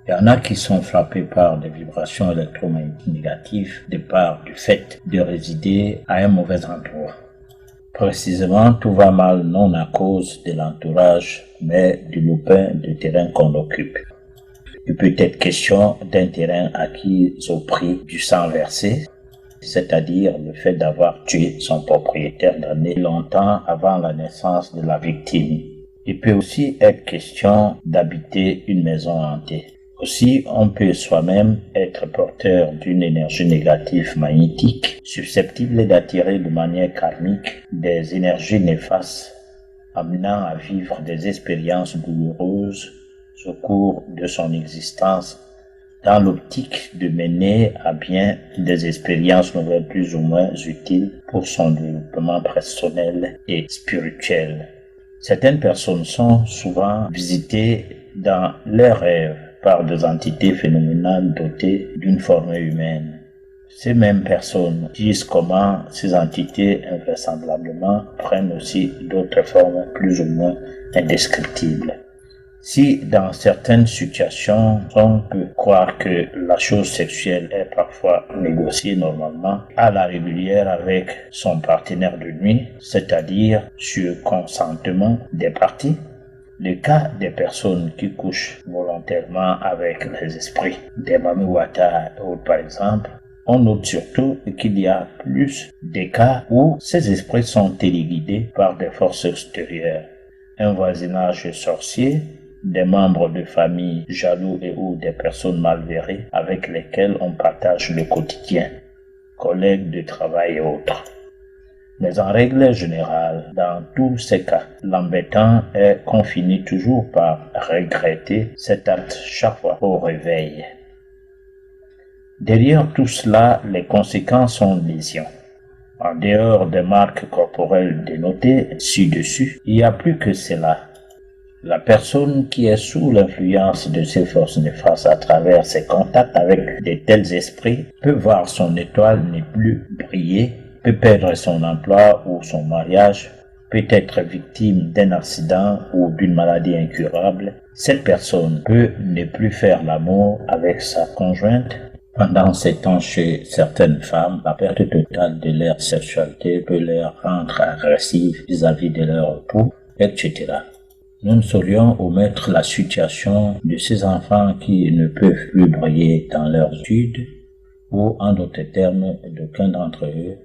Il y en a qui sont frappés par des vibrations électromagnétiques négatives de part du fait de résider à un mauvais endroit. Précisément, tout va mal non à cause de l'entourage, mais du lopin de terrain qu'on occupe. Il peut être question d'un terrain acquis au prix du sang versé, c'est-à-dire le fait d'avoir tué son propriétaire d'années longtemps avant la naissance de la victime. Il peut aussi être question d'habiter une maison hantée. Aussi, on peut soi-même être porteur d'une énergie négative magnétique, susceptible d'attirer de manière karmique des énergies néfastes, amenant à vivre des expériences douloureuses au cours de son existence, dans l'optique de mener à bien des expériences nouvelles plus ou moins utiles pour son développement personnel et spirituel. Certaines personnes sont souvent visitées dans leurs rêves par des entités phénoménales dotées d'une forme humaine. Ces mêmes personnes disent comment ces entités invraisemblablement prennent aussi d'autres formes plus ou moins indescriptibles. Si dans certaines situations, on peut croire que la chose sexuelle est parfois négociée normalement à la régulière avec son partenaire de nuit, c'est-à-dire sur consentement des parties, le cas des personnes qui couchent volontairement avec les esprits, des mamiwata par exemple, on note surtout qu'il y a plus de cas où ces esprits sont téléguidés par des forces extérieures. Un voisinage sorcier, des membres de famille jaloux et ou des personnes malveillées avec lesquelles on partage le quotidien, collègues de travail et autres. Mais en règle générale, dans tous ces cas, l'embêtant est qu'on finit toujours par regretter cet acte chaque fois au réveil. Derrière tout cela, les conséquences sont lésions. En dehors des marques corporelles dénotées ci-dessus, il n'y a plus que cela. La personne qui est sous l'influence de ces forces néfastes à travers ses contacts avec de tels esprits peut voir son étoile ne plus briller, peut perdre son emploi ou son mariage, peut être victime d'un accident ou d'une maladie incurable. Cette personne peut ne plus faire l'amour avec sa conjointe. Pendant ces temps, chez certaines femmes, la perte totale de leur sexualité peut les rendre agressives vis-à-vis de leur époux, etc. Nous ne saurions omettre la situation de ces enfants qui ne peuvent plus briller dans leurs études, ou en d'autres termes, d'aucun d'entre eux,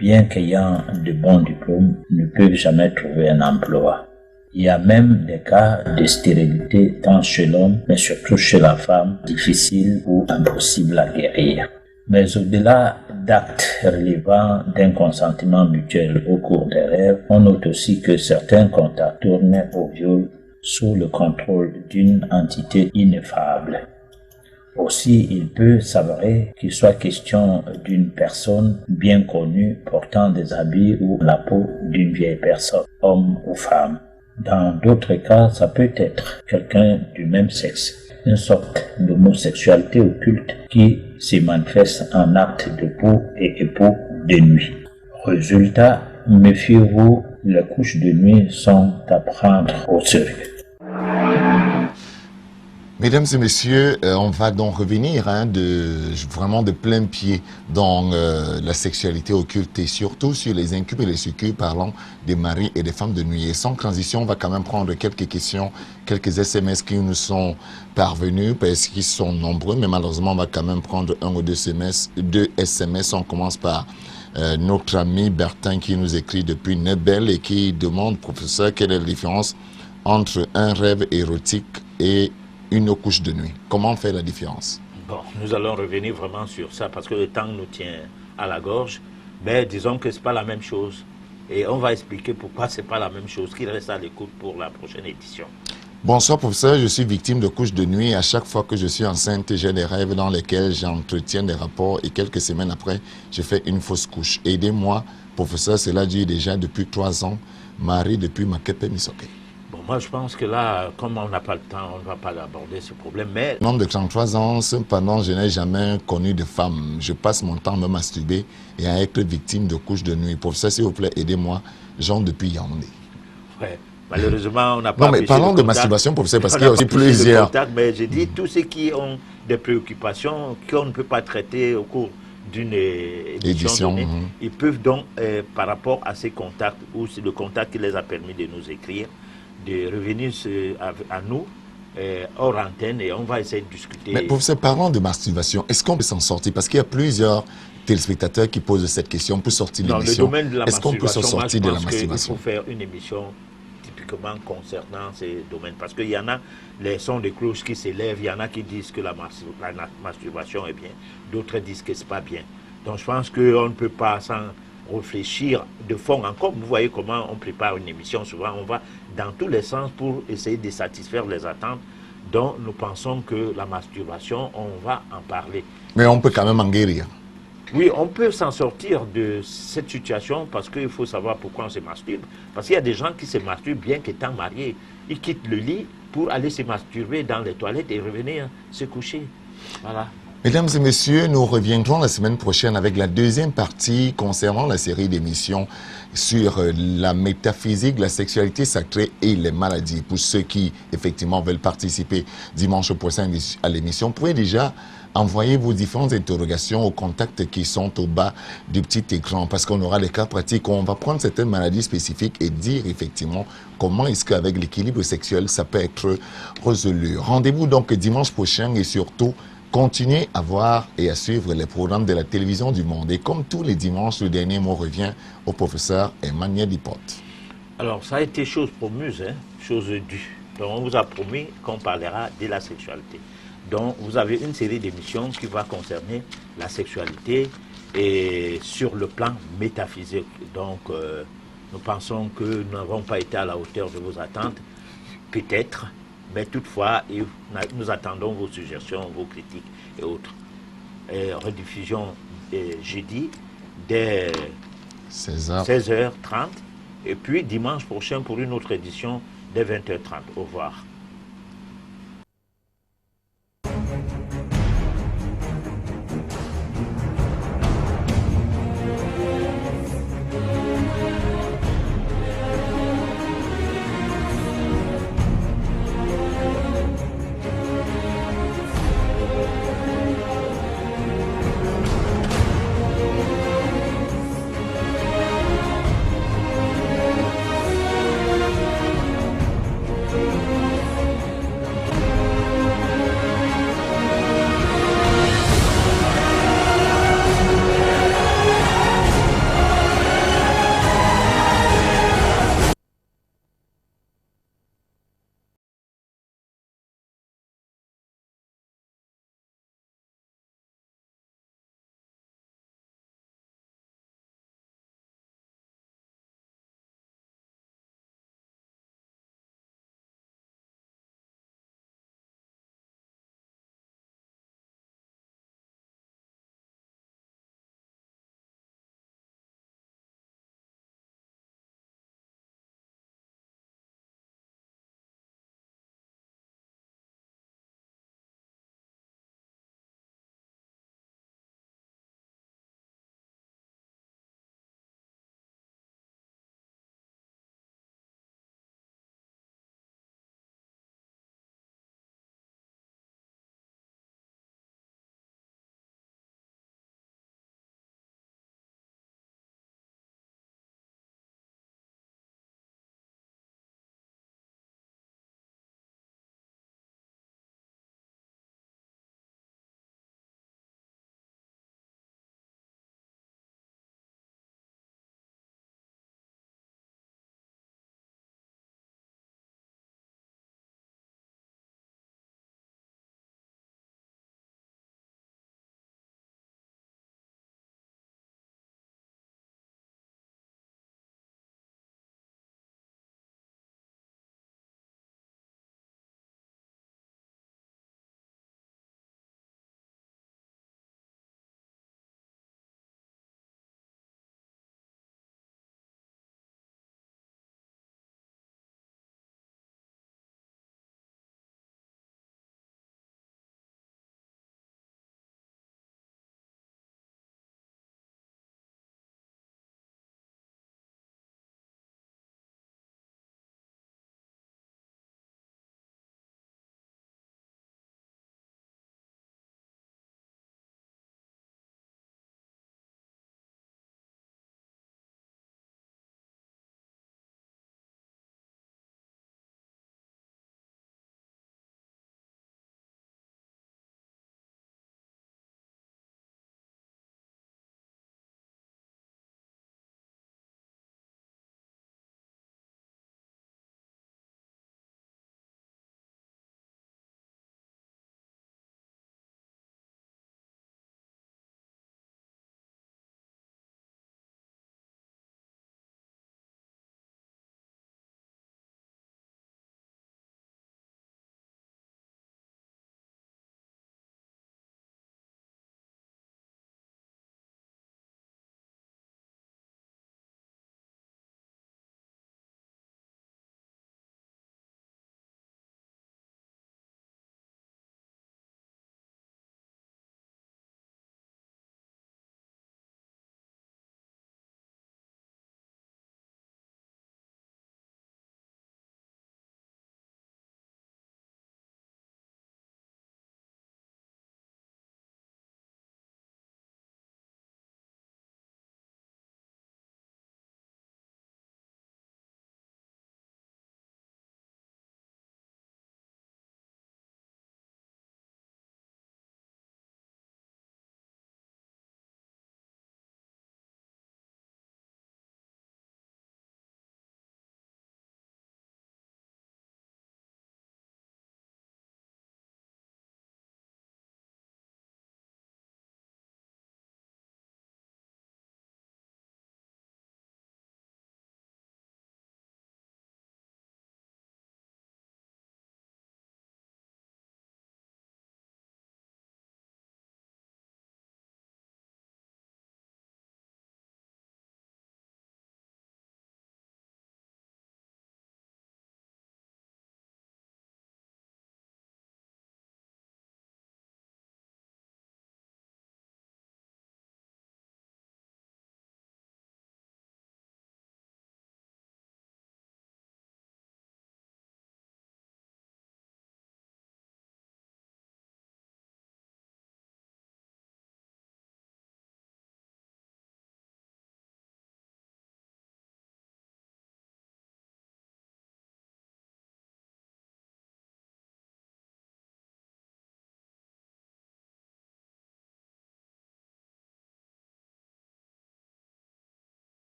bien qu'ayant de bons diplômes, ne peuvent jamais trouver un emploi. Il y a même des cas de stérilité tant chez l'homme, mais surtout chez la femme, difficiles ou impossibles à guérir. Mais au-delà d'actes relevant d'un consentement mutuel au cours des rêves, on note aussi que certains contacts tournent au viol sous le contrôle d'une entité ineffable. Aussi, il peut s'avérer qu'il soit question d'une personne bien connue portant des habits ou la peau d'une vieille personne, homme ou femme. Dans d'autres cas, ça peut être quelqu'un du même sexe, une sorte d'homosexualité occulte qui se manifeste en actes de peau et époux de nuit. Résultat, méfiez-vous, les couches de nuit sont à prendre au sérieux. Mesdames et messieurs, on va donc revenir vraiment de plein pied dans la sexualité occulte et surtout sur les incubes et les succubes parlant des maris et des femmes de nuit. Et sans transition, on va quand même prendre quelques questions, quelques SMS qui nous sont parvenus parce qu'ils sont nombreux, mais malheureusement, on va quand même prendre un ou deux SMS. On commence par notre ami Bertin qui nous écrit depuis Nebel et qui demande, professeur, quelle est la différence entre un rêve érotique et une couche de nuit. Comment faire la différence? Bon, nous allons revenir vraiment sur ça parce que le temps nous tient à la gorge. Mais disons que ce n'est pas la même chose. Et on va expliquer pourquoi ce n'est pas la même chose. Qu'il reste à l'écoute pour la prochaine édition. Bonsoir professeur, je suis victime de couches de nuit. À chaque fois que je suis enceinte, j'ai des rêves dans lesquels j'entretiens des rapports et quelques semaines après, je fais une fausse couche. Aidez-moi, professeur, cela dure déjà depuis 3 ans. Marie depuis Makepe Misoke. Bon, moi je pense que là, comme on n'a pas le temps, on ne va pas aborder ce problème, mais... Nombre de 33 ans, cependant, je n'ai jamais connu de femme. Je passe mon temps à me masturber et à être victime de couches de nuit. Professeur, s'il vous plaît, aidez-moi, Jean depuis Yaoundé. Ouais. Malheureusement, on n'a pas... Non, mais parlons de masturbation, professeur, parce qu'il y a aussi plusieurs... Mais j'ai dit, tous ceux qui ont des préoccupations qu'on ne peut pas traiter au cours d'une édition donnée, ils peuvent donc, par rapport à ces contacts, ou c'est le contact qui les a permis de nous écrire, de revenir à nous hors antenne et on va essayer de discuter. Mais professeur, parlons de masturbation. Est-ce qu'on peut s'en sortir? Parce qu'il y a plusieurs téléspectateurs qui posent cette question. On peut sortir de l'émission. Dans le domaine de la Est-ce qu'on peut s'en sortir de la Il masturbation? faut faire une émission typiquement concernant ces domaines. Parce qu'il y en a, les sons de cloches qui s'élèvent, il y en a qui disent que la masturbation est bien, d'autres disent que ce n'est pas bien. Donc je pense qu'on ne peut pas sans réfléchir de fond encore. Vous voyez comment on prépare une émission. Souvent, on va dans tous les sens pour essayer de satisfaire les attentes. Donc, nous pensons que la masturbation, on va en parler. Mais on peut quand même en guérir. Oui, on peut s'en sortir de cette situation parce qu'il faut savoir pourquoi on se masturbe. Parce qu'il y a des gens qui se masturbent bien qu'étant mariés. Ils quittent le lit pour aller se masturber dans les toilettes et revenir se coucher. Voilà. Mesdames et messieurs, nous reviendrons la semaine prochaine avec la deuxième partie concernant la série d'émissions sur la métaphysique, la sexualité sacrée et les maladies. Pour ceux qui, effectivement, veulent participer dimanche prochain à l'émission, vous pouvez déjà envoyer vos différentes interrogations aux contacts qui sont au bas du petit écran parce qu'on aura les cas pratiques où on va prendre certaines maladies spécifiques et dire effectivement comment est-ce qu'avec l'équilibre sexuel, ça peut être résolu. Rendez-vous donc dimanche prochain et surtout, continuez à voir et à suivre les programmes de la télévision du monde. Et comme tous les dimanches, le dernier mot revient au professeur Emmanuel Lipote. Alors, ça a été chose promise, chose due. Donc, on vous a promis qu'on parlera de la sexualité. Donc, vous avez une série d'émissions qui va concerner la sexualité et sur le plan métaphysique. Donc, nous pensons que nous n'avons pas été à la hauteur de vos attentes, peut-être. Mais toutefois, nous attendons vos suggestions, vos critiques et autres. Rediffusion jeudi dès 16h30. Et puis dimanche prochain pour une autre édition dès 20h30. Au revoir.